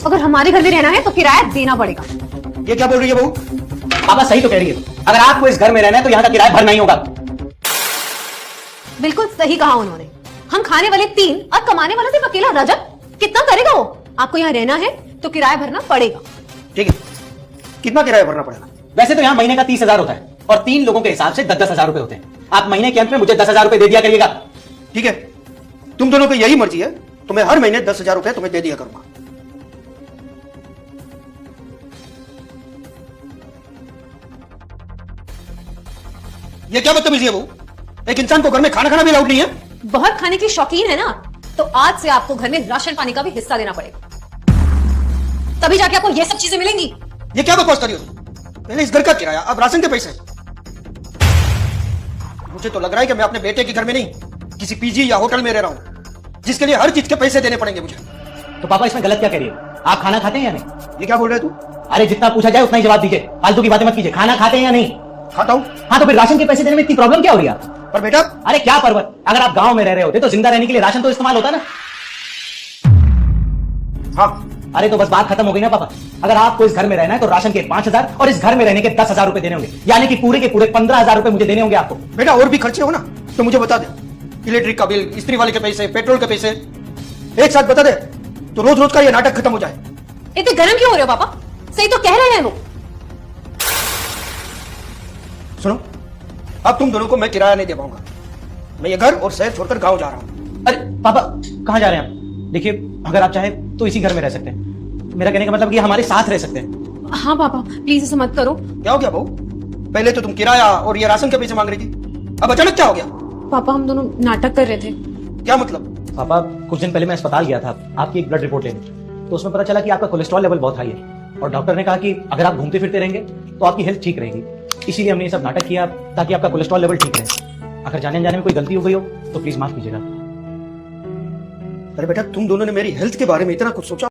अगर हमारे घर में रहना है तो किराया देना पड़ेगा। ये क्या बोल रही है बहू? पापा सही तो कह रही है, अगर आपको इस घर में रहना है तो यहाँ का किराया भरना ही होगा। बिल्कुल सही कहा उन्होंने। हम खाने वाले 3 और कमाने वाला सिर्फ अकेला रजत, कितना करेगा वो? आपको यहाँ रहना है तो किराया भरना पड़ेगा। ठीक है, कितना किराया भरना पड़ेगा? वैसे तो यहाँ महीने का 30,000 होता है और 3 लोगों के हिसाब से 10,000 रुपए होते हैं। आप महीने के अंत में मुझे 10,000 रुपए दे दिया करिएगा। ठीक है, तुम दोनों की यही मर्जी है तो मैं हर महीने 10,000 रुपए तुम्हें दे दिया करूंगा। ये क्या बदतमीजी है बहू? एक इंसान को घर में खाना खाना भी अलाउड नहीं है? बहुत खाने की शौकीन है ना, तो आज से आपको घर में राशन पानी का भी हिस्सा देना पड़ेगा, तभी जाके आपको ये सब चीजें मिलेंगी। ये क्या बकवास कर रही हो? पहले इस घर का किराया, अब राशन के पैसे। मुझे तो लग रहा है कि मैं अपने बेटे के घर में नहीं, किसी पीजी या होटल में रह रहा हूं, जिसके लिए हर चीज के पैसे देने पड़ेंगे मुझे। तो पापा इसमें गलत क्या कह रही है? आप खाना खाते हैं या नहीं? ये क्या बोल रहे तू? अरे जितना पूछा जाए उतना ही जवाब दीजिए, फालतू की बातें मत कीजिए। खाना खाते हैं या नहीं? खाता हूं। हाँ तो फिर राशन के पैसे देने में इतनी प्रॉब्लम क्या हो रही है? पर बेटा, अरे क्या पर्वत, अगर आप गांव में रह रहे होते तो जिंदा रहने के लिए राशन तो इस्तेमाल होता ना। हाँ, अरे तो बस बात खत्म हो गई ना पापा। अगर आपको इस घर में रहना है तो राशन के 5,000 और इस घर में रहने के 10,000 रुपए देने होंगे, यानी कि पूरे के पूरे 15,000 रुपए मुझे देने होंगे आपको। बेटा और भी खर्चे हो ना तो मुझे बता दे। इलेक्ट्रिक का बिल, इस्त्री वाले के पैसे, पेट्रोल के पैसे एक साथ बता दे तो रोज रोज का ये नाटक खत्म हो जाए। इतने गर्म क्यों हो रहे हो पापा? सही तो कह रहे हैं वो। सुनो, अब तुम दोनों को मैं किराया नहीं दे पाऊंगा। मैं ये घर और शहर छोड़कर गांव जा रहा हूं। अरे पापा कहां जा रहे हैं आप? देखिए अगर आप चाहे तो इसी घर में रह सकते हैं। मेरा कहने का मतलब कि हमारे साथ रह सकते हैं। हाँ पापा प्लीज ऐसा मत करो। क्या हो गया बहू? पहले तो तुम किराया और ये राशन के पैसे मांग रही थी, अब अचानक क्या हो गया? पापा हम दोनों नाटक कर रहे थे। क्या मतलब? पापा कुछ दिन पहले मैं अस्पताल गया था आपकी एक ब्लड रिपोर्ट लेने, तो उसमें पता चला कि आपका कोलेस्ट्रॉल लेवल बहुत हाई है और डॉक्टर ने कहा कि अगर आप घूमते फिरते रहेंगे तो आपकी हेल्थ ठीक रहेगी। इसीलिए हमने ये सब नाटक किया ताकि आपका कोलेस्ट्रॉल लेवल ठीक रहे। अगर जाने में कोई गलती हो गई हो तो प्लीज माफ कीजिएगा। अरे बेटा, तुम दोनों ने मेरी हेल्थ के बारे में इतना कुछ सोचा?